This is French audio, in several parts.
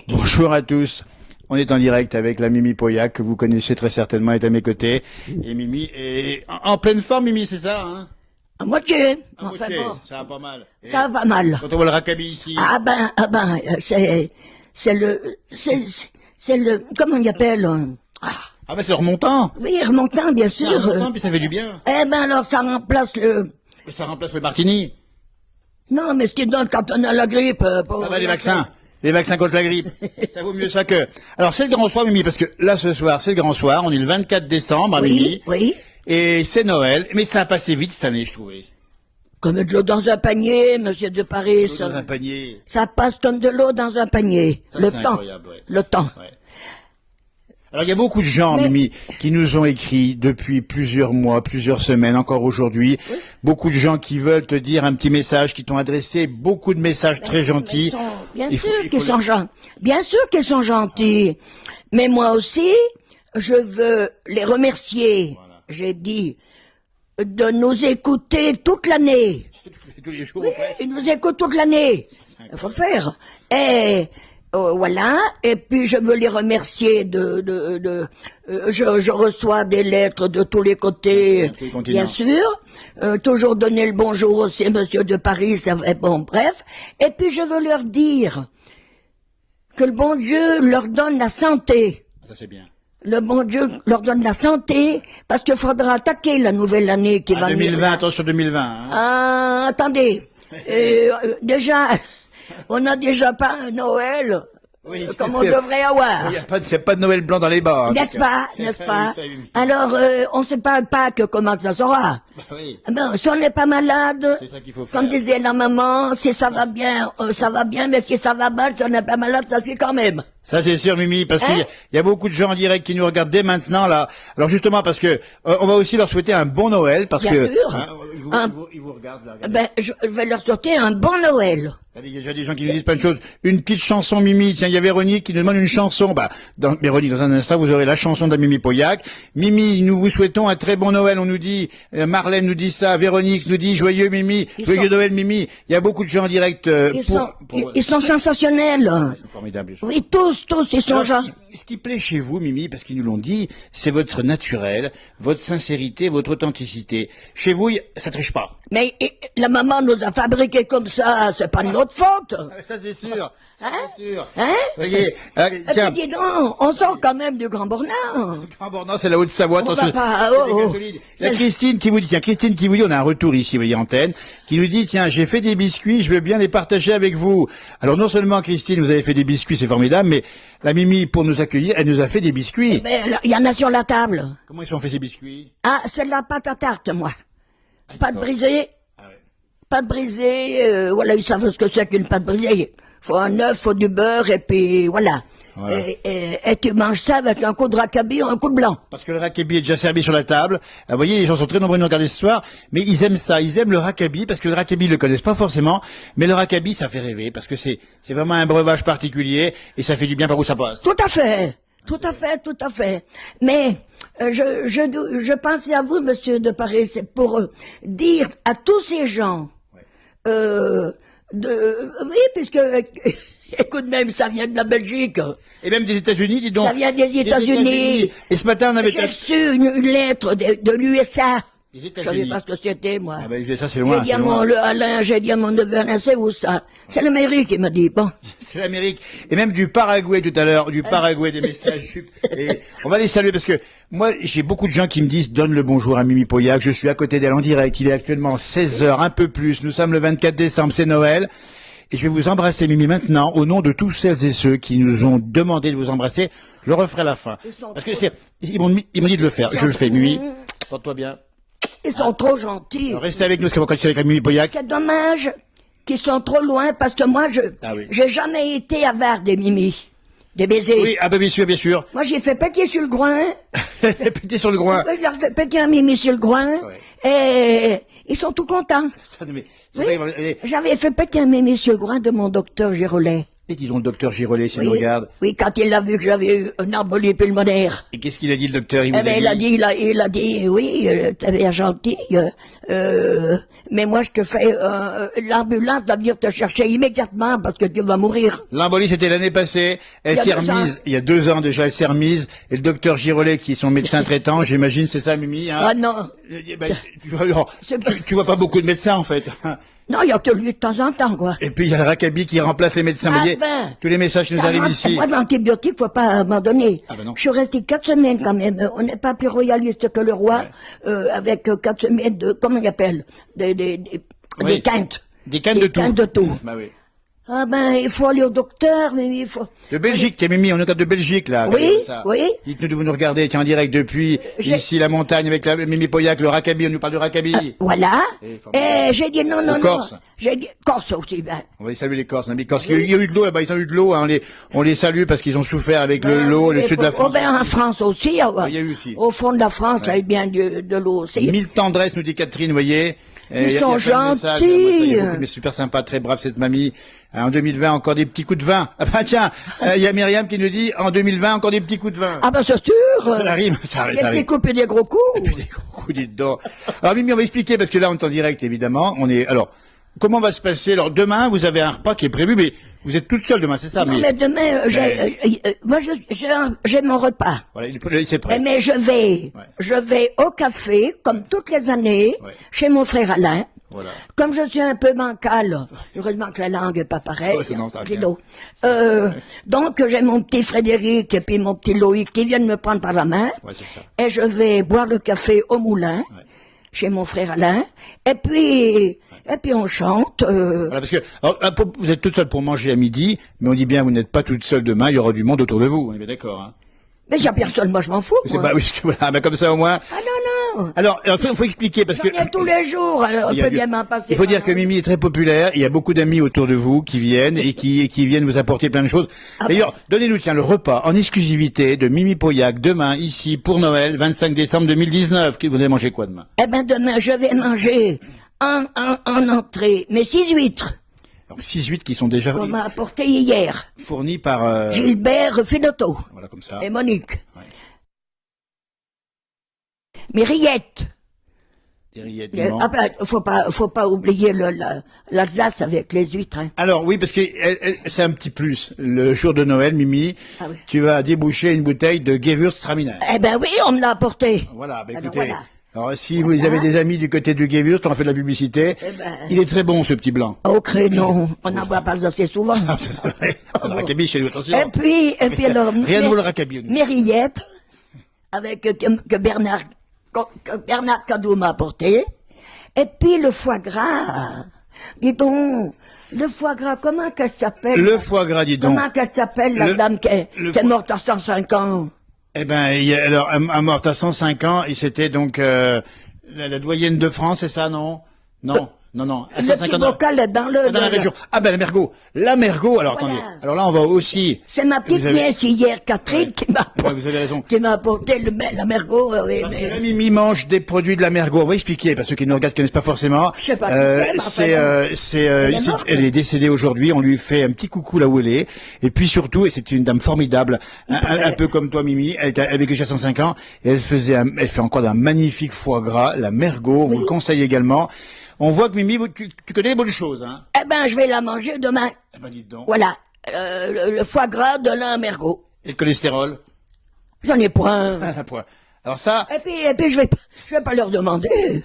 Bonjour à tous. On est en direct avec la Mimi Poyac, que vous connaissez très certainement, est à mes côtés. Et Mimi est en pleine forme, Mimi, c'est ça, hein? À moitié. À Enfin moitié, bon, ça va pas mal. Et ça va mal. quand on voit le rackabi ici, c'est le, comment on y appelle? ah ben c'est remontant. Oui, remontant, bien C'est sûr. remontant, puis ça fait du bien. Eh ben alors, ça remplace le... Ça remplace le martini. Non, mais ce qui donne quand on a la grippe... pour... Ah ben les vaccins. Les vaccins contre la grippe. Ça vaut mieux ça que... Alors c'est le grand soir, Mimi, parce que là ce soir, c'est le grand soir. On est le 24 décembre à Mimi. Oui. Et c'est Noël. Mais ça a passé vite cette année, je trouvais. Comme de l'eau dans un panier, monsieur de Paris. Dans un panier. Ça passe comme de l'eau dans un panier. Ça, le c'est temps. incroyable, ouais. Le temps. Ouais. Alors il y a beaucoup de gens, Mimi, qui nous ont écrit depuis plusieurs mois, plusieurs semaines, encore aujourd'hui. Oui. Beaucoup de gens qui veulent te dire un petit message, qui t'ont adressé beaucoup de messages très gentils. Bien sûr qu'ils sont gentils. Bien sûr qu'ils sont gentils. Mais moi aussi, je veux les remercier. Voilà. J'ai dit de nous écouter toute l'année. Tous les jours. Oui, ils nous écoutent toute l'année. Il faut le faire. Et voilà, et puis je veux les remercier je reçois des lettres de tous les côtés, bien sûr, toujours donner le bonjour aussi, monsieur de Paris, ça va, bon, bref, et puis je veux leur dire que le bon Dieu leur donne la santé. Ça c'est bien. Le bon Dieu leur donne la santé, parce qu'il faudra attaquer la nouvelle année qui va 2020, attention 2020. Hein. Attendez, déjà... On n'a déjà pas un Noël comme on devrait avoir. Il n'y a pas de Noël blanc dans les bars. N'est-ce pas, n'est-ce pas? Alors, on ne sait pas que comment ça sera. Bah oui. Ben, si on n'est pas malade, c'est ça qu'il faut faire. comme disait la maman, si ça va bien, mais si ça va mal, si on n'est pas malade, ça suit quand même. Ça c'est sûr, Mimi, parce qu'il y a beaucoup de gens en direct qui nous regardent dès maintenant là. Alors justement parce que on va aussi leur souhaiter un bon Noël parce bien que sûr. Ils vous regardent là. Ben je vais leur souhaiter un bon Noël. Il y a déjà des gens qui nous disent plein de choses. Une petite chanson, Mimi. Tiens, il y a Véronique qui nous demande une chanson. Véronique, dans un instant, vous aurez la chanson de Mimi Poyac. Mimi, nous vous souhaitons un très bon Noël. On nous dit, Marlène nous dit ça, Véronique nous dit joyeux Mimi, joyeux Noël Mimi. Il y a beaucoup de gens en direct. Ils sont sensationnels. Ils sont formidables. Oui, tous, ils sont gens. Ce qui plaît chez vous, Mimi, parce qu'ils nous l'ont dit, c'est votre naturel, votre sincérité, votre authenticité. Chez vous, ça triche pas. Mais la maman nous a fabriqués comme ça, c'est pas de notre faute. Ça c'est sûr. Hein? C'est sûr. Hein? Voyez, tiens. Dis donc, on sort quand même du Grand Bornand. Le Grand Bornand, c'est la Haute-Savoie. Attention, c'est il y a Christine qui vous dit, on a un retour ici, vous voyez, antenne, qui nous dit, tiens, j'ai fait des biscuits, je veux bien les partager avec vous. Alors non seulement Christine, vous avez fait des biscuits, c'est formidable, mais la Mimi, pour nous accueillir, elle nous a fait des biscuits. Il y en a sur la table. Comment ils sont faits ces biscuits? Ah, c'est de la pâte à tarte, moi. Pâte brisée. Pâte brisée, voilà, ils savent ce que c'est qu'une pâte brisée. Faut un œuf, faut du beurre, et puis voilà. Et tu manges ça avec un coup de rackabi ou un coup de blanc. Parce que le rackabi est déjà servi sur la table. Vous voyez, les gens sont très nombreux à nous regarder ce soir, mais ils aiment ça, ils aiment le rackabi, parce que le rackabi, ils le connaissent pas forcément, mais le rackabi, ça fait rêver, parce que c'est vraiment un breuvage particulier, et ça fait du bien par où ça passe. Tout à fait. Tout à fait. Mais je pensais à vous, monsieur de Paris, c'est pour dire à tous ces gens, oui, puisque écoute, même ça vient de la Belgique. Et même des États-Unis, dis donc. Ça vient des États-Unis. Et ce matin, on avait... J'ai reçu une lettre de l'USA. Je savais pas ce que c'était, moi. Ah ben, ça, c'est loin. J'ai dit à mon neveu Alain, c'est où ça? C'est l'Amérique, il m'a dit, bon. C'est l'Amérique. Et même du Paraguay tout à l'heure, du Paraguay, des messages. Et on va les saluer parce que moi, j'ai beaucoup de gens qui me disent, donne le bonjour à Mimi Poyac. Je suis à côté d'elle en direct. Il est actuellement 16 heures, un peu plus. Nous sommes le 24 décembre, c'est Noël. Et je vais vous embrasser, Mimi, maintenant, au nom de tous celles et ceux qui nous ont demandé de vous embrasser. Je le referai à la fin. Parce que ils m'ont dit de le faire. Je le fais, Mimi. Porte-toi bien. Ils sont trop gentils. Alors, restez avec nous, parce qu'on va continuer avec Mimi Poyac. C'est dommage qu'ils sont trop loin, parce que moi, j'ai jamais été avare des Mimi. Des baisers. Oui, ah ben bien sûr. Moi, j'ai fait péter sur le groin. Péter sur le groin. Oui, je leur fais péter un Mimi sur le groin. Et ils sont tout contents. Oui, j'avais fait péter un Mimi sur le groin de mon docteur Girolet. Et dis donc, le docteur Girolet, s'il Oui, nous regarde. oui, quand il a vu que j'avais eu une embolie pulmonaire. Et qu'est-ce qu'il a dit, le docteur? Eh ben, il a dit, oui, t'es bien gentil, mais moi je te fais, l'ambulance va venir te chercher immédiatement parce que tu vas mourir. L'embolie, c'était l'année passée. Elle s'est remise, il y a 2 ans déjà, elle s'est remise. Et le docteur Girolet, qui est son médecin traitant, j'imagine, c'est ça, Mimi, hein? Ah non. Ben, tu vois pas beaucoup de médecins, en fait. Non, il y a que lui de temps en temps, quoi. Et puis, il y a le Rackaby qui remplace les médecins. Vous voyez, tous les messages qui nous arrivent ici. Moi, l'antibiotique, faut pas m'en donner. Ah ben non. Je suis restée 4 semaines, quand même. On n'est pas plus royaliste que le roi, avec 4 semaines de, comment il appelle? Des quintes. Des quintes de tout. Des quintes de tout. Bah oui. Ah ben, il faut aller au docteur, mais il faut... De Belgique, t'es Mimi, on est de Belgique, là. Oui, ça. oui. Dites-nous de vous nous regarder, tiens, en direct depuis, ici, la montagne, avec la Mimi Poyac, le Rackaby, on nous parle du Rackaby. Voilà. Et j'ai dit non, non, non. Corse. J'ai dit, Corse aussi, ben. On va les saluer les Corses, les Corses. Il y a eu de l'eau là-bas, ils ont eu de l'eau, hein. On les salue parce qu'ils ont souffert avec l'eau, le sud de la France. Oh ben, en France aussi, il y a eu aussi. Au fond de la France, il y a eu bien de l'eau aussi. 1000 tendresses, nous dit Catherine, vous voyez. Ils sont gentils. Il y a beaucoup, mais super sympa, très brave cette mamie. En 2020, encore des petits coups de vin. Ah ben tiens, il y a Myriam qui nous dit, en 2020, encore des petits coups de vin. Ah ben c'est sûr. Ça arrive, ça arrive. Des petits coups et des gros coups. Et puis des gros coups, dites donc. Alors Mimi, on va expliquer, parce que là, on est en direct, évidemment. Alors, comment va se passer? Alors demain, vous avez un repas qui est prévu, mais vous êtes toute seule demain, c'est ça? Non, mais demain, moi, j'ai mon repas. Voilà, c'est prêt. Mais je vais au café, comme toutes les années, chez mon frère Alain. Voilà. Comme je suis un peu bancale, heureusement que la langue est pas pareille. Non, ça rideau. Donc j'ai mon petit Frédéric et puis mon petit Loïc qui viennent me prendre par la main. Ouais, c'est ça. Et je vais boire le café au moulin, chez mon frère Alain. Et puis on chante. Voilà, parce que vous êtes toute seule pour manger à midi, mais on dit bien vous n'êtes pas toute seule demain, il y aura du monde autour de vous. On est bien d'accord, hein? Mais il n'y a personne, moi je m'en fous. C'est oui, voilà, mais comme ça au moins. Ah non, non. Alors, faut expliquer parce que. J'en ai tous les jours, alors on peut bien m'en passer. Il faut dire que Mimi est très populaire. Il y a beaucoup d'amis autour de vous qui viennent et qui viennent vous apporter plein de choses. D'ailleurs, donnez-nous tiens le repas en exclusivité de Mimi Poyac demain ici pour Noël, 25 décembre 2019. Vous allez manger quoi demain? Eh ben demain je vais manger en entrée mes 6 huîtres. Alors 6 huîtres qui sont déjà On m'a apporté hier. fournies par Gilbert Finotto. Voilà comme ça. Et Monique. Ouais. Mes rillettes. Des rillettes, Ah ben, faut pas oublier l'Alsace avec les huîtres. Hein. Alors oui, parce que c'est un petit plus. Le jour de Noël, Mimi, tu vas déboucher une bouteille de Gewürztraminer. Eh ben oui, on me l'a apporté. Voilà, ben Alors, écoutez. voilà. Alors si vous avez des amis du côté du Gewürz, on a fait de la publicité. Il est très bon ce petit blanc. Au créneau, on n'en voit pas assez souvent. Ah, c'est vrai. On a Rackaby chez nous, attention. Et puis alors, Rien de vaut le Rackaby. mes rillettes, avec que Bernard Cadou m'a apporté. Et puis le foie gras. Dis donc, le foie gras, comment qu'elle s'appelle? Le foie gras, dis donc. Comment qu'elle s'appelle, la dame qui est morte à 105 ans? Eh ben, alors, elle morte à 105 ans, et c'était donc la doyenne de France, c'est ça, non? Non. À Le petit bocal est dans dans la région. Ah ben, la Mergot. La Mergot, alors Voilà. attendez. Alors là, on va aussi... C'est ma petite nièce hier, Catherine, qui m'a vous avez raison. qui m'a apporté la Mergot. Oui, Parce que la Mimi mange des produits de la Mergot. On va expliquer, parce que ceux qui nous regardent ne connaissent pas forcément. Je sais pas qui c'est, elle est décédée aujourd'hui. On lui fait un petit coucou là où elle est. Et puis surtout, et c'est une dame formidable, un peu comme toi, Mimi. Elle a vécu jusqu'à 105 ans. Et elle fait encore d'un magnifique foie gras, la Mergot. On vous le conseille également. On voit que Mimi, tu connais les bonnes choses, hein? Eh ben, je vais la manger demain. Eh ben, dites donc. Voilà. Le foie gras de la Mergot. Et le cholestérol? J'en ai point. Ah, point. Alors ça... Et puis je vais pas leur demander.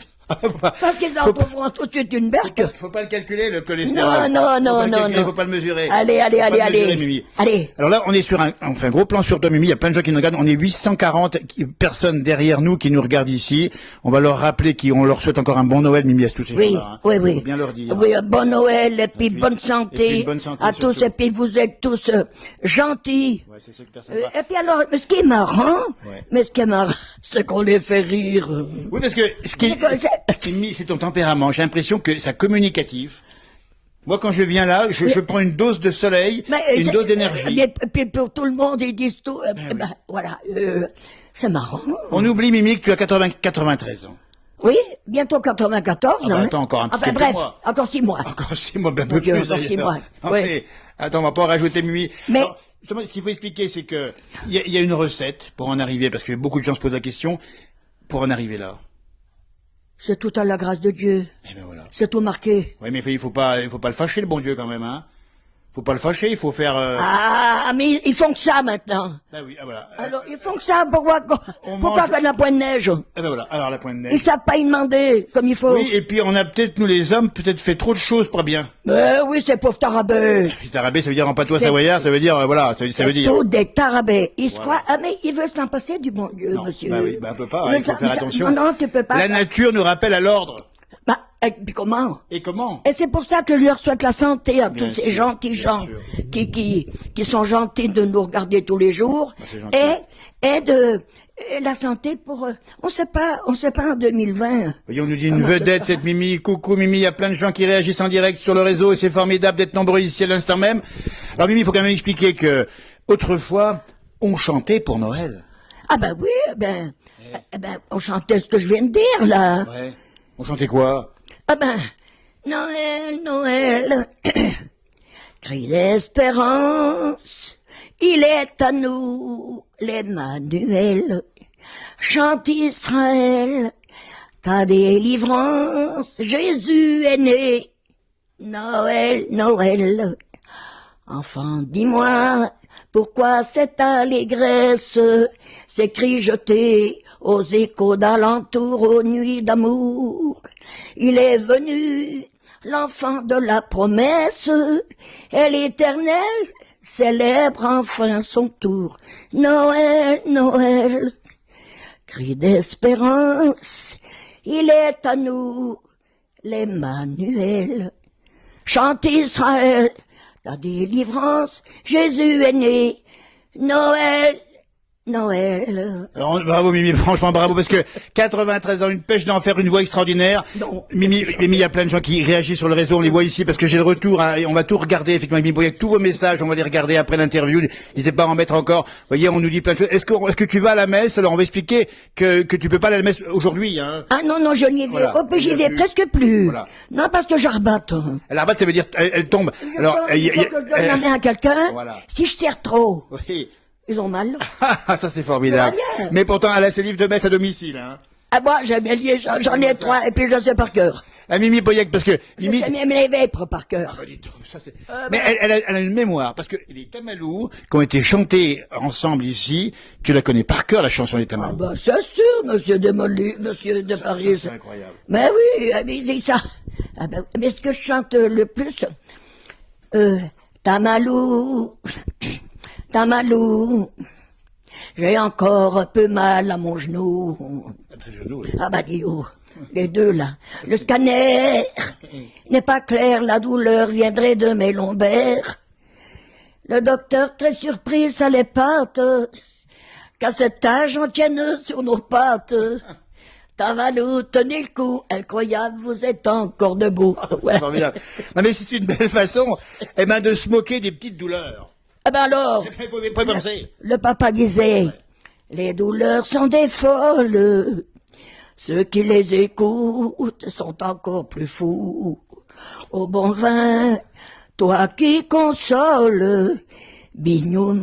Parce qu'ils en trouveront tout de suite une berque. Faut pas le calculer, le cholestérol. Non. Faut pas le mesurer. Allez. Mimi. Allez. Alors là, on est on fait un gros plan sur toi, Mimi. Il y a plein de gens qui nous regardent. On est 840 personnes derrière nous qui nous regardent ici. On va leur rappeler qu'on leur souhaite encore un bon Noël, Mimi, à tous ces gens-là. Oui. Faut bien leur dire. Oui, bon Noël, et puis bonne santé. À tous, surtout. et puis vous êtes tous gentils. Ouais, c'est super sympa. Et puis alors, mais ce qui est marrant, c'est qu'on les fait rire. Oui, parce que Mimi, c'est ton tempérament. J'ai l'impression que c'est communicatif. Moi, quand je viens là, je prends une dose de soleil, une dose d'énergie. Et puis pour tout le monde, ils disent tout. Voilà, c'est marrant. On oublie, Mimi, que tu as 93 ans. Oui, bientôt 94. Attends, encore un petit enfin quelques bref, mois. encore 6 mois. Encore 6 mois, bien peu plus. Encore 6 mois. Non, Oui. mais Attends, on va pas en rajouter, Mimi. Mais- Alors, justement, ce qu'il faut expliquer, c'est que il y a une recette pour en arriver, parce que beaucoup de gens se posent la question, pour en arriver là. C'est tout à la grâce de Dieu. Eh ben voilà. C'est tout marqué. Oui, mais il faut pas le fâcher, le bon Dieu, quand même, hein. Faut pas le fâcher, il faut faire, Ah, mais ils font que ça maintenant. Ah oui, ah voilà. Alors, ils font que ça, pourquoi mange- faire la pointe de neige? Eh ben voilà. Alors, la pointe de Ils neige. savent pas y demander comme il faut. Oui, et puis on a peut-être, nous les hommes, peut-être fait trop de choses pas bien. Mais oui, c'est pauvre tarabé. Les tarabés, ça veut dire en patois C'est- savoyard, ça veut dire, voilà, ça veut C'est dire. tout des tarabés. Ils se croient, ah mais ils veulent s'en passer du bon Dieu, Non, monsieur. bah oui, bah on peut pas, Mais il faut ça- faire mais ça- attention. Non, tu peux pas. La nature nous rappelle à l'ordre. Bah, et puis comment? Et comment? Et c'est pour ça que je leur souhaite la santé à Bien tous ces sûr, gentils bien gens sûr. qui sont gentils de nous regarder tous les jours Bah, c'est gentil. et la santé pour on sait pas en 2020. Voyez, on nous dit une Ah, vedette, cette Mimi. Coucou Mimi, il y a plein de gens qui réagissent en direct sur le réseau et c'est formidable d'être nombreux ici à l'instant même. Alors Mimi, il faut quand même expliquer que autrefois, on chantait pour Noël. Ah ben oui, on chantait ce que je viens de dire là. Ouais. On chantait quoi? Ah ben Noël, Noël, cri d'espérance, il est à nous l'Emmanuel. Chante Israël, ta délivrance, Jésus est né. Noël, Noël, enfant, dis-moi, pourquoi cette allégresse, ces cris jetés aux échos d'alentour, aux nuits d'amour? Il est venu, l'enfant de la promesse, et l'Éternel célèbre enfin son tour. Noël, Noël, cri d'espérance, il est à nous l'Emmanuel. Chante Israël, ta délivrance, Jésus est né. Noël, Noël. Alors, bravo Mimi, franchement bravo, parce que 93 ans, une pêche d'en faire une voix extraordinaire. Non. Mimi, il y a plein de gens qui réagissent sur le réseau, on les voit ici, parce que j'ai le retour, hein, et on va tout regarder, effectivement, Mimi Boyac, tous vos messages, on va les regarder après l'interview, n'hésitez pas à en mettre encore. Vous voyez, on nous dit plein de choses. Est-ce que tu vas à la messe? Alors, on va expliquer que tu peux pas aller à la messe aujourd'hui, hein. Ah non, non, je n'y vais, Voilà, j'y il y a vais plus. presque plus. Voilà. Non, parce que j'arbatte. La rabatte, ça veut dire, elle tombe. Alors, Il faut que je donne la main à quelqu'un. Voilà. Si je tire trop, oui. ils ont mal. Ah, ça c'est formidable. Ça va bien. Mais pourtant, elle a ses livres de messe à domicile, hein. Ah moi, j'aime bien, j'en ai 3, et puis je sais par cœur. La Mimi Boyac, parce que Je Mimi, sais même les vêpres par cœur. bah, dis donc, ça, c'est- mais elle a une mémoire, parce que les Tamalous, qui ont été chantés ensemble ici, tu la connais par cœur, la chanson des Ah Tamalous. bah, c'est sûr, monsieur de Molly, monsieur de Paris. c'est incroyable. Mais oui, mais c'est ça. Ah ben, mais ce que je chante le plus, Tamalou, Tamalou, j'ai encore un peu mal à mon genou. Ah bah dis oh, les deux là. Le scanner n'est pas clair, la douleur viendrait de mes lombaires. Le docteur très surpris, ça les pattes, qu'à cet âge on tienne sur nos pattes. Tamalou, tenez le coup, incroyable, vous êtes encore debout. C'est Ouais. formidable. Non mais c'est une belle façon, eh ben, de se moquer des petites douleurs. Ah ben alors, Vous pouvez pas y penser. le papa disait, les douleurs sont des folles, ceux qui les écoutent sont encore plus fous. Au bon vin, toi qui consoles, Bignou,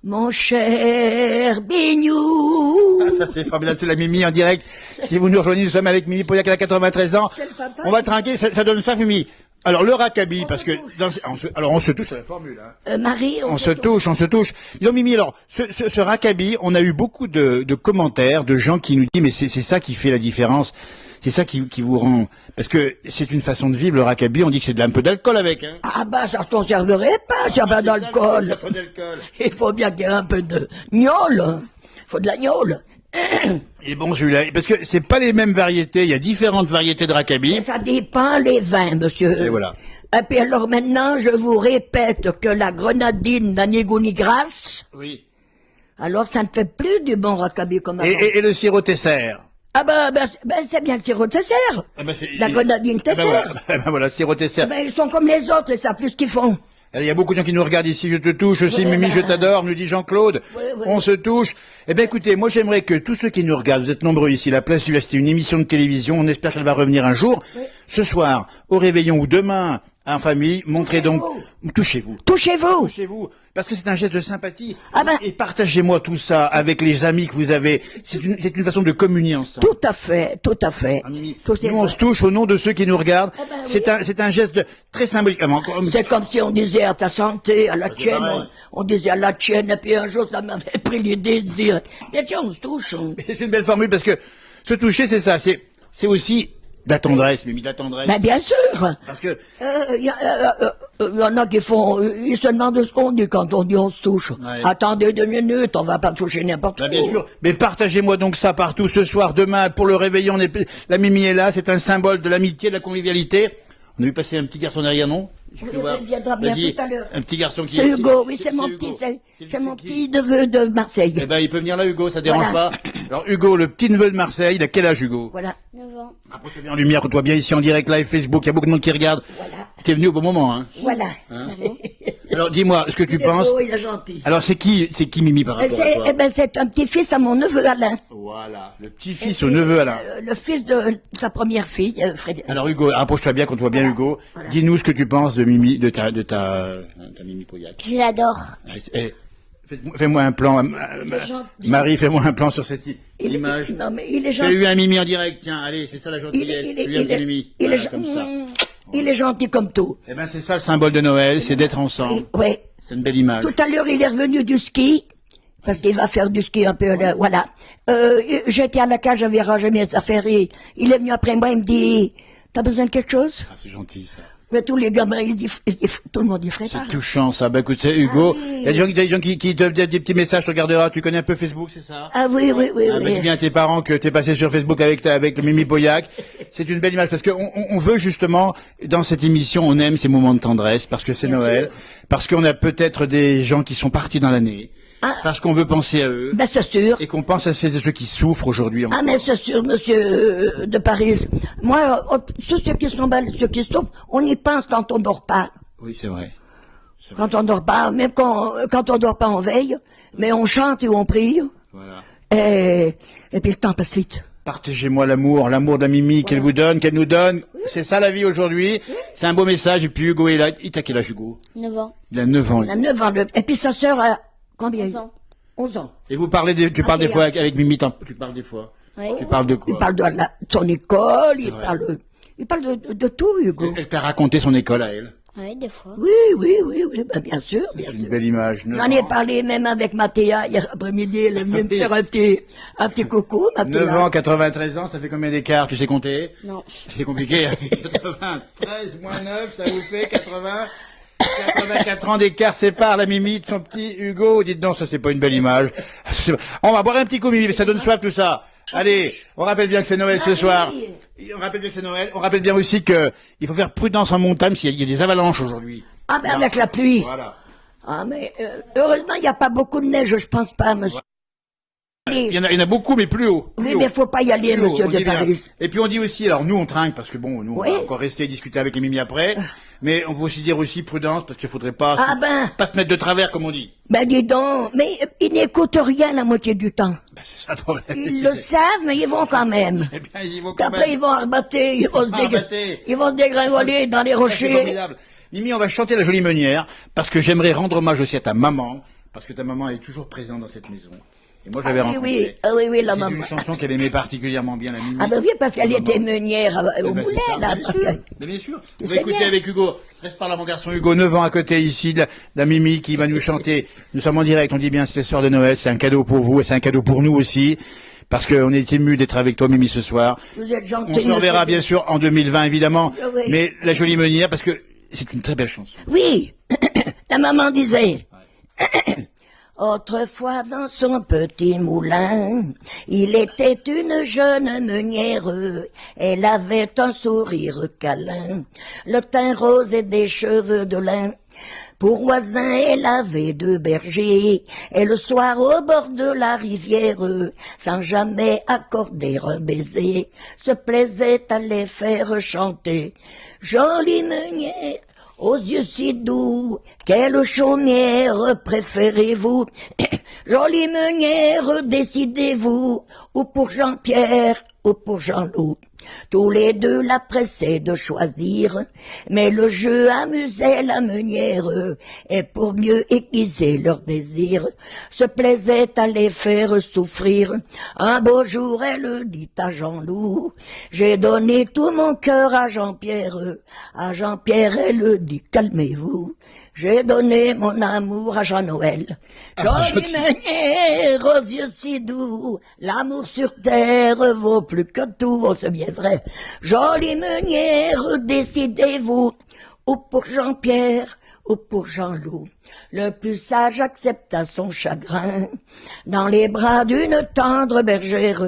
mon cher Bignou. Ah, ça c'est formidable, c'est la Mimi en direct. Si vous nous rejoignez, nous sommes avec Mimi Boyac, elle a 93 ans. C'est le papa. On va trinquer, ça donne faim, Mimi. Alors, le rackabi, parce que, alors on se touche à la formule, hein. Marie, On se touche. Dis donc, Mimi, alors, ce rackabi, on a eu beaucoup de commentaires de gens qui nous disent, mais c'est ça qui fait la différence. C'est ça qui vous rend, parce que c'est une façon de vivre, le rackabi, on dit que c'est un peu d'alcool avec, hein. Ah ben ça t'en servirait pas, s'il y a pas C'est ça, d'alcool. c'est pas d'alcool. Il faut bien qu'il y ait un peu de gnôle. Il faut de la gnôle. Et bon, celui-là, parce que c'est pas les mêmes variétés, il y a différentes variétés de rackabi. Ça dépend les vins, monsieur. Et voilà. Et puis alors maintenant, je vous répète que la grenadine n'a ni goût ni grâce. Oui. Alors ça ne fait plus du bon raccabi comme avant. Et le sirop Tesser. Ah ben, c'est bien le sirop Tesser. Ah ben, La grenadine Tesser. Voilà, sirop Tesser. Ah ben, ils sont comme les autres, ils savent plus ce qu'ils font. Il y a beaucoup de gens qui nous regardent ici, je te touche aussi, Ouais, Mimi, bah. je t'adore, nous dit Jean-Claude. Ouais. On se touche. Eh bien, écoutez, moi, j'aimerais que tous ceux qui nous regardent, vous êtes nombreux ici, la place du c'était une émission de télévision, on espère qu'elle va revenir un jour. Oui. Ce soir, au réveillon ou demain, en famille, montrez donc, touchez-vous. Touchez-vous. Touchez-vous, parce que c'est un geste de sympathie. Ah ben- Et partagez-moi tout ça avec les amis que vous avez. C'est une façon de communier ensemble. Tout à fait, tout à fait. Ah, Mimi, Tout est nous, on vrai. se touche au nom de ceux qui nous regardent. Ah ben oui. C'est un geste très symbolique. Ah, mais encore- C'est comme si on disait à ta santé, à la tienne, pareil. on disait à la tienne, et puis un jour ça m'avait pris l'idée de dire, tiens, on se touche. C'est une belle formule parce que se toucher, c'est ça. C'est aussi de la tendresse, Mimi, de la tendresse. Ben bien sûr. Parce que Il y en a qui font, ils se demandent ce qu'on dit quand on dit on se touche. Ouais. Attendez 2 minutes, on va pas toucher n'importe où. bah, bien sûr, mais partagez-moi donc ça partout ce soir, demain, pour le réveillon. La Mimi est là, c'est un symbole de l'amitié, de la convivialité. On a vu passer un petit garçon derrière, non? Je peux voir. il viendra bien Vas-y, tout à l'heure. un petit garçon qui C'est Hugo, oui, c'est mon Hugo. petit, c'est mon qui petit neveu de Marseille. Eh ben, il peut venir là, Hugo, ça dérange Voilà. pas. Alors, Hugo, le petit neveu de Marseille, il a quel âge, Hugo? Voilà. 9 ans. Approche-toi bien en lumière, toi bien ici en direct live Facebook, il y a beaucoup de monde qui regarde. Voilà. T'es venu au bon moment, hein. Voilà. Alors, dis-moi, ce que tu Il est penses. beau, il est gentil. Alors, c'est qui Mimi par rapport à toi? Eh ben, c'est un petit-fils à mon neveu Alain. Voilà, le petit-fils au neveu Alain. Le fils de sa première fille, Frédéric. Alors Hugo, rapproche-toi bien, qu'on te voit bien Hugo. Voilà. Dis-nous ce que tu penses de Mimi, de ta Mimi Pauillac. Je l'adore. Eh, fais-moi un plan, gentil. Marie, fais-moi un plan sur cette image. Non, mais il est Fais gentil. lui un Mimi en direct, tiens, allez, c'est ça la gentillesse. Fais-lui un petit Mimi. il est Voilà, comme ça. Il est gentil comme tout. Eh ben c'est ça le symbole de Noël, c'est d'être ensemble. Oui. C'est une belle image. Tout à l'heure, il est revenu du ski. Parce qu'il va faire du ski un peu, là, voilà. J'étais à la cage, j'avais rangé mes affaires et il est venu après moi, il me dit, t'as besoin de quelque chose? Ah, c'est gentil ça. Mais tous les gamins, tout le monde y ferait C'est pas. touchant ça. Bah écoute, c'est Hugo. Ah oui. Il y a des gens qui te donnent des petits messages, tu regarderas. Tu connais un peu Facebook, c'est ça? Ah oui, oui, oui, Ah, bah, oui. dis bien à tes parents que t'es passé sur Facebook avec Mimi Pauillac. C'est une belle image parce qu'on veut justement, dans cette émission, on aime ces moments de tendresse parce que c'est Bien Noël, sûr. parce qu'on a peut-être des gens qui sont partis dans l'année, Ah. parce qu'on veut penser à eux Ben, c'est sûr. et qu'on pense à ceux qui souffrent aujourd'hui. Ah, mais c'est sûr, monsieur de Paris. Moi, ceux qui sont mal, ceux qui souffrent, on y pense quand on dort pas. Oui, c'est vrai. Quand on dort pas, même quand on dort pas, on veille. Mais on chante et on prie. Voilà. Et puis le temps passe vite. Partagez-moi l'amour d'un Mimi qu'elle vous donne, qu'elle nous donne. C'est ça la vie aujourd'hui. C'est un beau message. Et puis Hugo est là. Il t'a quel âge, Hugo? 9 ans. Il a 9 ans. Il a 9 ans. Et puis sa sœur a combien? 11 ans. 11 ans. Et vous parlez tu parles des fois avec Mimi, tu parles des fois. Oui. Tu parles de quoi? Il parle de son école, vrai. il parle de tout, Hugo. Elle t'a raconté son école à elle. Oui, des fois. Oui, ben, bien sûr, bien C'est sûr. une belle image. J'en ai parlé même avec Mathéa hier après-midi, elle est venue me faire un petit coucou, 9 Mathéa. ans, 93 ans, ça fait combien d'écart? Tu sais compter? Non. C'est compliqué. 93 moins 9, ça vous fait 84 ans d'écart sépare la Mimi de son petit Hugo. Dites donc, ça c'est pas une belle image. On va boire un petit coup, Mimi, mais ça donne soif tout ça. Allez, on rappelle bien que c'est Noël ce soir. On rappelle bien que c'est Noël. On rappelle bien aussi que il faut faire prudence en montagne s'il y a des avalanches aujourd'hui. Ah, ben avec la pluie. Voilà. Ah, mais heureusement, il n'y a pas beaucoup de neige, je pense pas, monsieur. Il y en a beaucoup, mais plus haut. Oui, Plus haut. mais faut pas y aller, Plus haut, monsieur on de dit bien. Paris. Et puis on dit aussi, alors nous on trinque parce que bon, nous Oui. on va encore rester et discuter avec les Mimi après, mais on va aussi dire aussi prudence parce qu'il faudrait pas, Ah ben. pas se mettre de travers comme on dit. Ben dis donc, mais ils n'écoutent rien la moitié du temps. Ben, c'est ça le problème. Ils le savent, mais ils vont quand même. Eh bien, ils vont quand Après, même. ils vont arbater, Arbater. ils vont se dégringoler dans les Ça, c'est rochers. formidable. Mimi, on va chanter la jolie meunière parce que j'aimerais rendre hommage aussi à ta maman parce que ta maman est toujours présente dans cette maison. Et moi, je l'avais rencontrée. Oui, la C'est maman. une chanson qu'elle aimait particulièrement bien, la Mimi. Ah ben oui, parce qu'elle La était maman. meunière Eh au ben, c'est Moulin, ça. là, Bien parce sûr. que... Mais bien sûr. On va sais écouter bien. avec Hugo. Reste par là, mon garçon Hugo. 9 ans à côté ici, de la Mimi qui va nous chanter. Nous sommes en direct. On dit bien, c'est le soir de Noël. C'est un cadeau pour vous et c'est un cadeau pour nous aussi. Parce qu'on est ému d'être avec toi, Mimi, ce soir. Vous êtes gentil. On se reverra, bien sûr, en 2020, évidemment. Ah oui. Mais la jolie meunière, parce que c'est une très belle chanson. Oui, la maman disait... Autrefois dans son petit moulin, il était une jeune meunière, elle avait un sourire câlin, le teint rose et des cheveux de lin. Pour voisin, elle avait 2 bergers, et le soir au bord de la rivière, sans jamais accorder un baiser, se plaisait à les faire chanter. Jolie meunière, aux yeux si doux, quelle chaumière préférez-vous? Jolie meunière, décidez-vous, ou pour Jean-Pierre, ou pour Jean-Loup. Tous les deux la pressaient de choisir, mais le jeu amusait la meunière, et pour mieux aiguiser leur désir, se plaisait à les faire souffrir. Un beau jour, elle dit à Jean-Loup, j'ai donné tout mon cœur à Jean-Pierre. À Jean-Pierre, elle dit, calmez-vous, j'ai donné mon amour à Jean-Noël. Jolie meunière aux yeux si doux, l'amour sur terre vaut plus que tout, oh c'est bien vrai. Jolie meunière, décidez-vous, ou pour Jean-Pierre, ou pour Jean-Loup. Le plus sage accepta son chagrin, dans les bras d'une tendre bergère.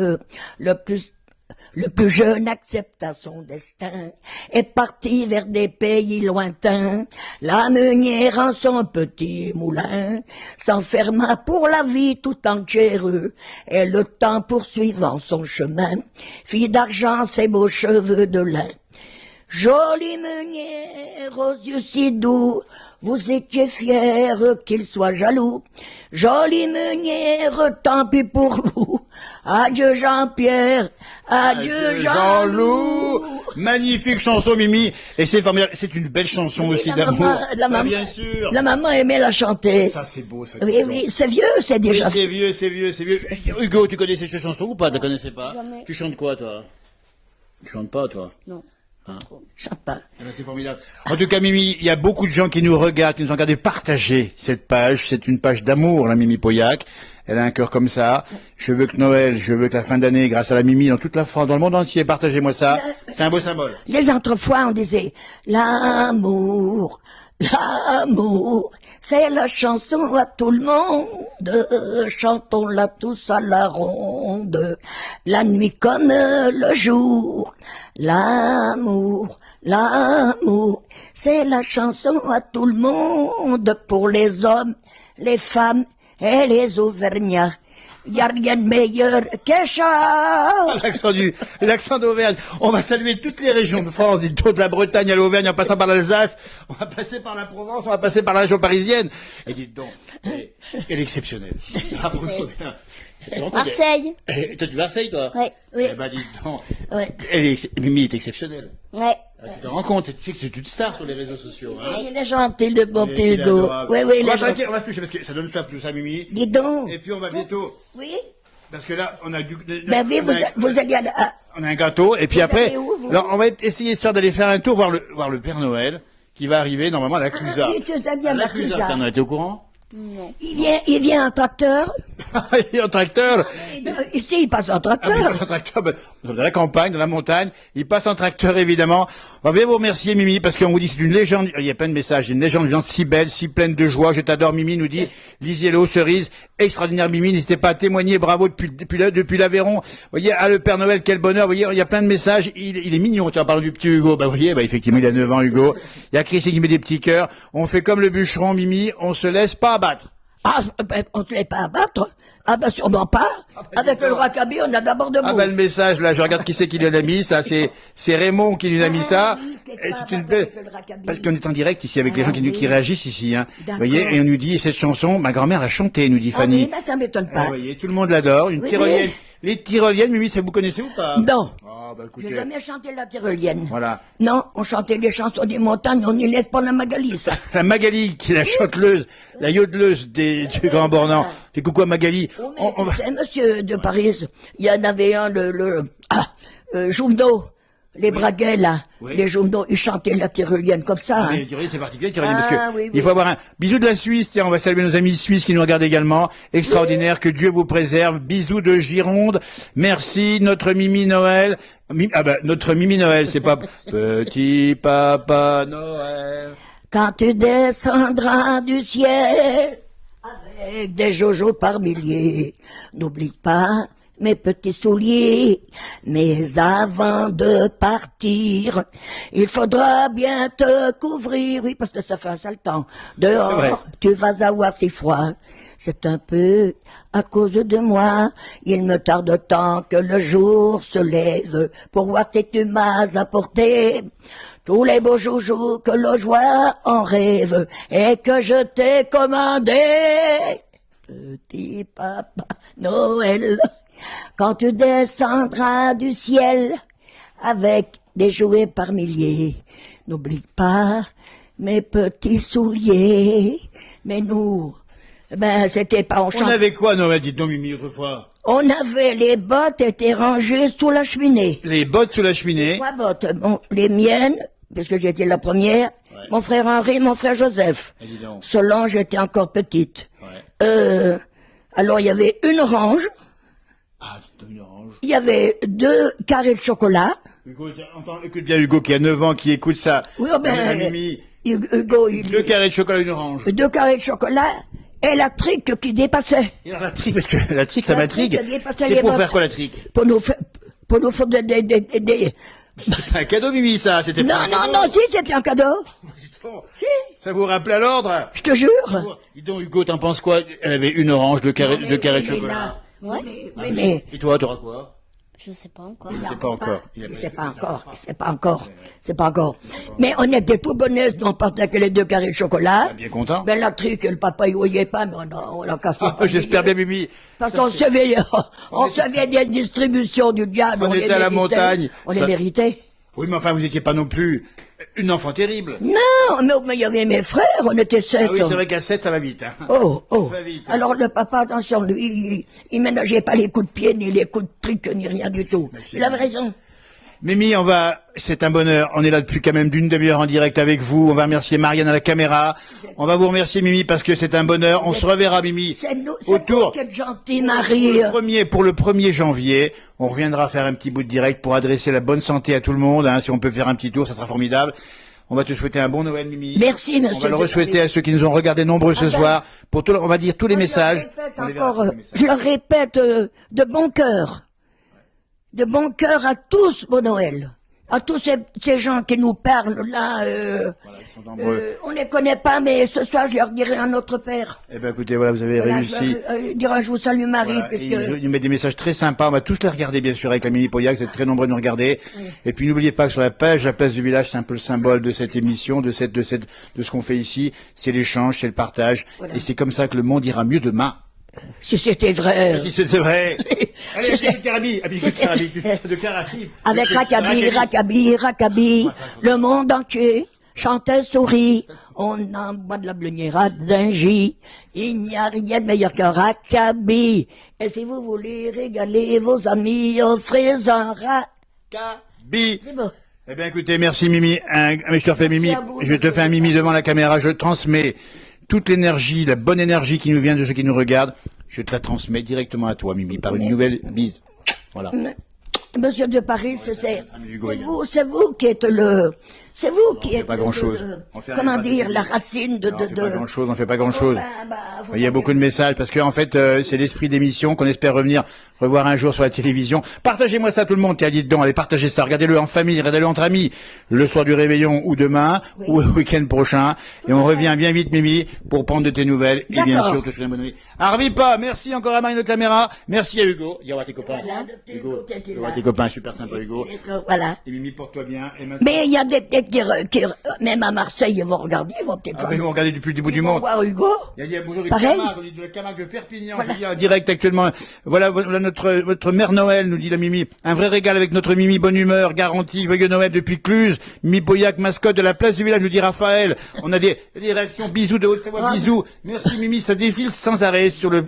Le plus jeune accepta son destin et partit vers des pays lointains. La meunière en son petit moulin s'enferma pour la vie tout entière. Et le temps poursuivant son chemin fit d'argent ses beaux cheveux de lin. Jolie meunière aux yeux si doux, vous étiez fière qu'il soit jaloux. Jolie meunière, tant pis pour vous. Adieu Jean-Pierre, adieu Jean-Loup. Magnifique chanson, Mimi. Et c'est formidable. C'est une belle chanson aussi d'amour. Bien sûr. La maman aimait la chanter. Ça, c'est beau, ça. Oui, oui, c'est vieux, c'est déjà. Oui, c'est vieux. Hugo, tu connaissais cette chanson ou pas? Tu la connaissais pas? Jamais. Tu chantes quoi, toi? Tu chantes pas, toi? Non. Chante pas. Eh ben, c'est formidable. En tout cas, Mimi, il y a beaucoup de gens qui nous regardent, qui nous ont regardé partager cette page. C'est une page d'amour, la Mimi Pauillac. Elle a un cœur comme ça. Je veux que Noël, je veux que la fin d'année, grâce à la Mimi, dans toute la France, dans le monde entier, partagez-moi ça. C'est un beau symbole. Les autrefois, on disait, l'amour, l'amour, c'est la chanson à tout le monde, chantons-la tous à la ronde, la nuit comme le jour. L'amour, l'amour, c'est la chanson à tout le monde, pour les hommes, les femmes et les Auvergnats. Il n'y a rien de meilleur que ça. L'accent d'Auvergne. On va saluer toutes les régions de France, de la Bretagne à l'Auvergne, en passant par l'Alsace, on va passer par la Provence, on va passer par la région parisienne. Et dites donc, elle est exceptionnelle. Marseille. Toi, tu Marseille, toi? Ouais. Oui. Eh ben, dites donc. Ouais. Mimi est exceptionnelle. Ouais. Tu te rends compte, tu sais que c'est une star sur les réseaux sociaux, hein. Il est gentil, le bon petit Il est Hugo. adorable. Oui, oui, il on va est gentil. on va se toucher parce que ça donne soif tout ça, Mimi. Dis donc. Et puis on va bientôt, Oui? parce que là, on a Ben oui, vous allez on a un gâteau, et puis Vous après, allez où, vous alors, on va essayer histoire d'aller faire un tour, voir le Père Noël, qui va arriver normalement à la Clusa. oui, tu sais bien, À la la Clusa, Clusa. Père Noël, t'es au courant? Il vient en tracteur. Il est en tracteur. Ici, il passe en Ah, mais il tracteur. passe en tracteur, ben, nous sommes dans la campagne, dans la montagne, il passe en tracteur évidemment. On va bien vous remercier Mimi, parce qu'on vous dit c'est une légende, il y a plein de messages, une légende vivante si belle, si pleine de joie, je t'adore Mimi, nous dit Lisiello, Cerise, extraordinaire Mimi, n'hésitez pas à témoigner, bravo depuis l'Aveyron. Vous voyez, ah le Père Noël, quel bonheur, vous voyez, il y a plein de messages, il est mignon, tu en parles du petit Hugo, bah vous voyez, bah effectivement il a 9 ans Hugo, il y a Chris qui met des petits cœurs, on fait comme le bûcheron Mimi, on se laisse pas abattre. Ah, ben, on se l'est pas abattre. Ah, ben, sûrement pas. Avec le roi Kaby, on a d'abord debout. Ah ben le message là, je regarde qui c'est qui l'a mis, ça c'est Raymond qui nous a mis ça. oui, c'est Et pas c'est une avec belle le rockabilly. parce qu'on est en direct ici avec les gens qui oui. réagissent ici hein. Vous D'accord. voyez et on nous dit cette chanson, ma grand-mère l'a chantée, nous dit Ah Fanny. oui, ben, ça m'étonne Ah, pas. vous voyez, tout le monde l'adore, une Oui, tyrolienne. oui. Les tyroliennes, Mimi, ça vous connaissez ou pas? Non. Ah bah J'ai écoutez. jamais chanté la tyrolienne. Voilà. Non, on chantait les chansons des montagnes, on n'y laisse pas la Magali, ça. La Magali, qui est la chanteleuse, la yodeleuse du Grand Bornand. Fait coucou à Magali. Oh, On va- mais, monsieur de Paris, il y en avait un, Jouvenot, les Braguets, là. Oui. Les Jouvenot, ils chantaient la tyrolienne comme ça, Mais hein. les tyroliennes, c'est particulier, les tyroliennes, parce Ah, que oui, oui. il faut avoir un bisou de la Suisse. Tiens, on va saluer nos amis suisses qui nous regardent également. Extraordinaire, que Dieu vous préserve. Bisous de Gironde. Merci, notre Mimi Noël. Notre Mimi Noël, c'est pas Petit Papa Noël. Quand tu descendras du ciel, avec des jojos par milliers, n'oublie pas mes petits souliers, mais avant de partir, il faudra bien te couvrir, oui, parce que ça fait un sale temps. C'est vrai. Dehors, tu vas avoir si froid. C'est un peu à cause de moi. Il me tarde tant que le jour se lève pour voir tes tu m'as apporté. Tous les beaux joujoux que l'on joie en rêve et que je t'ai commandé. Petit papa Noël, quand tu descendras du ciel avec des jouets par milliers. N'oublie pas mes petits souliers. Mais nous, ben, c'était pas en On chantant. avait quoi, Noël, dites-donc, Mimi, autrefois? On avait les bottes étaient rangées sous la cheminée. Les bottes sous la cheminée. 3 bottes. Bon, les miennes, puisque j'étais la première, Ouais. mon frère Henri, mon frère Joseph. Ah, dis donc. Solange était encore petite. Ouais. Alors il y avait une orange, Ah, c'est une orange. il y avait 2 carrés de chocolat. Hugo, écoute bien Hugo qui a 9 ans, qui écoute ça. Oui, oh, ben, Ah, Mimi. Hugo, il 2 carrés de chocolat, une orange. 2 carrés de chocolat et la trique qui dépassait. Et alors la trique, parce que la trique, ça La m'intrigue. trique, elle dépassait C'est les pour bottes. faire quoi la trique? Pour nous faire des... C'est pas un cadeau, Mimi, ça. C'était pas Non, un non, cadeau. non, si, c'était un cadeau. Bon, Si, ça vous rappelait à l'ordre? je te jure. Dis donc, Hugo, t'en penses quoi? Elle avait une orange, 2 carrés, Mais- 2 carrés de mais chocolat. là, Ouais. mais, Et toi, t'auras quoi? Je sais pas encore. Je sais pas encore. c'est pas encore, c'est pas encore, c'est pas encore. Mais on était tout bonnes, on partait avec les 2 carrés de chocolat. Bien content. Ben la trique, le papa y voyait pas, mais on l'a cassé. Ah, j'espère bien, Mimi. Parce qu'on savait des distributions du diable. On les était à la méritait. montagne. On les Ça- méritait. Oui, mais enfin, vous étiez pas non plus une enfant terrible. Non, mais il y avait mes frères, on était 7. Ah oui, c'est vrai qu'à 7, ça va vite. Hein. Oh, oh. Ça va vite. Alors le papa, attention, lui, il ménageait pas les coups de pied, ni les coups de trique, ni rien du tout. Il avait raison. Mimi, c'est un bonheur. On est là depuis quand même d'une demi-heure en direct avec vous. On va remercier Marianne à la caméra. On va vous remercier, Mimi, parce que c'est un bonheur. On se reverra, Mimi, C'est vous autour. qui êtes gentil, Marie. Pour le 1er janvier, on reviendra faire un petit bout de direct pour adresser la bonne santé à tout le monde. Hein. Si on peut faire un petit tour, ça sera formidable. On va te souhaiter un bon Noël, Mimi. Merci, monsieur. On va le re-souhaiter à ceux qui nous ont regardés nombreux ce Ah ben, soir. Pour tout, on va dire tous les messages. Je On le les verra, répète encore, tous les messages. je le répète de bon cœur. De bon cœur à tous, bon Noël. À tous ces gens qui nous parlent là, Voilà, ils sont nombreux. on les connaît pas, mais ce soir je leur dirai un autre père. Eh ben, écoutez, voilà, vous avez Voilà, réussi. je dirai je vous salue Marie, Voilà, puisque... et il nous met des messages très sympas. On va tous les regarder, bien sûr, avec la Mimi Poyac. Vous êtes très nombreux à nous regarder. Et puis, n'oubliez pas que sur la place du village, c'est un peu le symbole de cette émission, de ce qu'on fait ici. C'est l'échange, c'est le partage. Voilà. Et c'est comme ça que le monde ira mieux demain. Si c'était vrai. Si c'est vrai. Allez, Si un c'est- petit Carabi, un petit si coup de c'est- Carabi, de Carabi. Avec De Rakabi, Rakabi, Rakabi, le monde entier chantait, sourit. On en boit de la blunière à Dingy. Il n'y a rien de meilleur qu'un Rakabi. Et si vous voulez régaler vos amis, offrez-en Carabi. C'est bon. Eh bien, écoutez, merci Mimi. Je te refais Mimi. à vous, Je te fais un Mimi devant la caméra. Je transmets toute l'énergie, la bonne énergie qui nous vient de ceux qui nous regardent. Je te la transmets directement à toi, Mimi, par une nouvelle bise. Voilà. Monsieur de Paris, Hugo, c'est vous qui êtes c'est vous qui fait êtes pas grand-chose. On fait comment rien, dire, pas la racine de, Non, on fait de, pas grand-chose, on fait pas grand-chose. faut Il y a pas beaucoup de messages parce que en fait c'est l'esprit d'émission qu'on espère revoir un jour sur la télévision. Partagez-moi ça tout le monde, tiens dites donc, allez partagez ça, regardez-le en famille, regardez-le entre amis, le soir du réveillon ou demain ou le week-end prochain et on revient bien vite Mimi pour prendre de tes nouvelles et bien D'accord. sûr te souhaiter une bonne nuit. Arvi pas, merci encore à Marine de caméra, merci à Hugo, il y aura tes copains. Voilà, le petit Hugo qui était il y aura là. tes copains super sympa Hugo. Voilà. Et Mimi porte-toi bien et maintenant Mais il y a des têtes même à Marseille, ils vont regarder, ils vont peut-être ah, mais ils vont regarder depuis du bout ils du vont monde. voir Hugo. Il y a bonjour de Pareil. Camargue, on dit de la Camargue de Perpignan, je veux dire, en direct actuellement. Voilà votre mère Noël, nous dit la Mimi. Un vrai régal avec notre Mimi, bonne humeur, garantie, joyeux Noël depuis Cluse. Mimi Poyac, mascotte de la place du village, nous dit Raphaël. On a des réactions, bisous de Haute-Savoie, bisous. Merci Mimi, ça défile sans arrêt sur le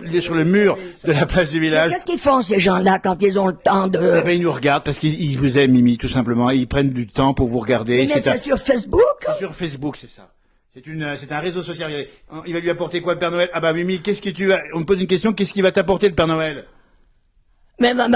mur de la place du village. Qu'est-ce qu'ils font ces gens-là quand ils ont le temps de... Eh ben, ils nous regardent parce qu'ils vous aiment Mimi, tout simplement. Ils prennent du temps pour vous regarder. Mais c'est sur Facebook. C'est sur Facebook, c'est ça. C'est un réseau social. Il va lui apporter quoi le Père Noël? Ah bah Mimi, qu'est-ce que tu vas... On me pose une question, qu'est-ce qu'il va t'apporter le Père Noël? Mais Alors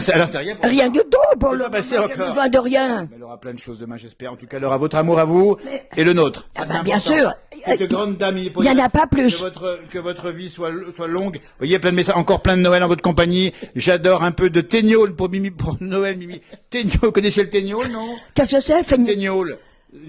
c'est rien pour rien du tout pour C'est le pas passé moment, j'ai encore. besoin de rien. Elle aura plein de choses demain, j'espère. En tout cas, elle aura votre amour à vous et le nôtre. Ah Ça, bah, c'est bien important. sûr. Cette grande dame, Il y en a pas plus. Que votre vie soit longue. Vous voyez, plein de messages, encore plein de Noël en votre compagnie. J'adore un peu de tégnol pour Mimi, pour Noël, Mimi. Tégnol, vous connaissez le tégnol, non? Qu'est-ce que c'est, Fanny? Tégnol.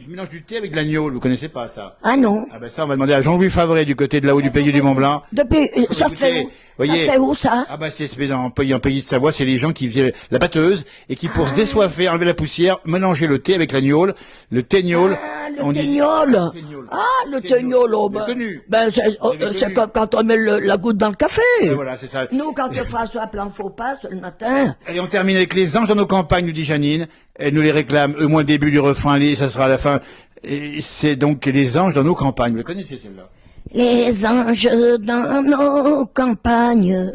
Je mélange du thé avec de l'agneau, vous connaissez pas ça? Ah non. Ah ben ça, on va demander à Jean-Louis Favret du côté de là-haut du pays du Mont-Blanc. Depuis, ça se fait Écoutez, voyez. Ça, c'est où, ça? Ah bah c'est dans un pays de Savoie, c'est les gens qui faisaient la batteuse et qui pour se désoiffer, enlever la poussière, mélanger le thé avec l'agneau, le tégnol. Ah, le tégnol. Ah, le tégnol, oh, ben, connu. ben, c'est comme quand on met la goutte dans le café. Et voilà, c'est ça. Nous, quand François plan faux passe le matin. Et on termine avec les anges dans nos campagnes, nous dit Janine. Elle nous les réclame, au moins le début du refrain, ça sera à la fin. Et c'est donc les anges dans nos campagnes. Vous les connaissez celle-là? Les anges dans nos campagnes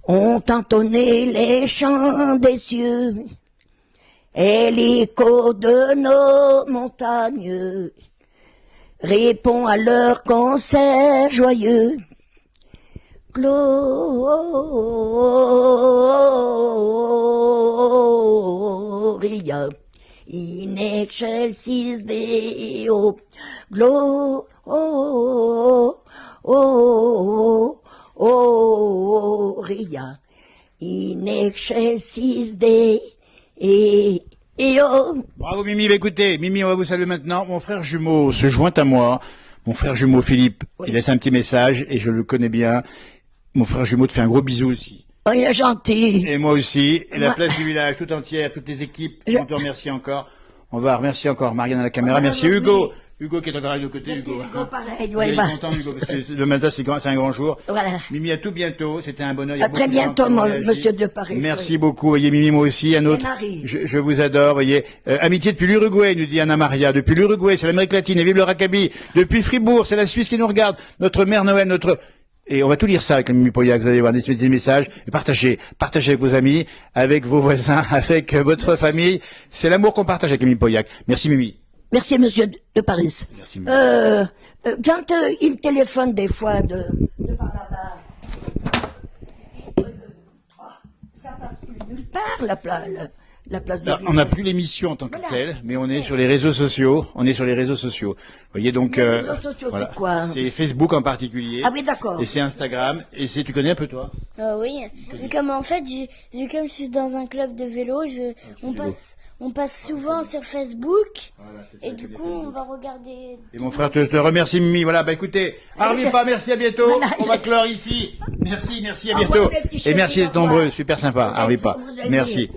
ont entonné les chants des cieux et l'écho de nos montagnes répond à leur concert joyeux. Gloria in excelsis Deo, Gloria in excelsis Deo. Bravo Mimi, bah, écoutez, Mimi, on va vous saluer maintenant. Mon frère jumeau se joint à moi. Mon frère jumeau Philippe, il laisse un petit message et je le connais bien. Mon frère jumeau te fait un gros bisou aussi. Oh, il est gentil. Et moi aussi. Et la place du village tout entière, toutes les équipes, on te remercie encore. On va remercier encore Marianne à la caméra. Merci Hugo. Hugo qui est encore à nos côtés, Hugo. Hugo, pareil, Il ouais, est va. content, Hugo, parce que le matin, c'est un grand jour. Voilà. Mimi, à tout bientôt. C'était un bonheur. Il y a À très beaucoup de gens bientôt, qui ont réagi. monsieur de Paris. Merci beaucoup. Voyez, Mimi, moi aussi, un autre. Marie. Je vous adore, voyez. Amitié depuis l'Uruguay, nous dit Anna Maria. Depuis l'Uruguay, c'est l'Amérique latine. Et vive le rackaby. Depuis Fribourg, c'est la Suisse qui nous regarde. Notre mère Noël, et on va tout lire ça avec la Mimi Poyac. Vous allez voir des messages. Et partagez avec vos amis, avec vos voisins, avec votre famille. C'est l'amour qu'on partage avec la Mimi Poyac. Merci, Mimi. Merci, monsieur de Paris. Merci, Quand il me téléphone des fois de par là-bas, ça passe plus nulle part, la place de Alors, on n'a plus l'émission en tant que telle, mais on est sur les réseaux sociaux. Vous voyez donc. Les réseaux sociaux, c'est quoi? C'est Facebook en particulier. Ah oui, d'accord. Et c'est Instagram. Et tu connais un peu toi? Oui, vu comme en fait, vu comme je suis dans un club de vélo, on passe souvent sur Facebook, Voilà, c'est ça, et du coup on va regarder. Et mon frère te remercie, Mimi. Voilà, bah écoutez, arrivez pas, merci, à bientôt. Voilà. On va clore ici. Merci, à Au revoir, bientôt. les petits Et merci chéris, d'être au revoir. nombreux, super sympa. Arrivez pas. Vous avez Merci.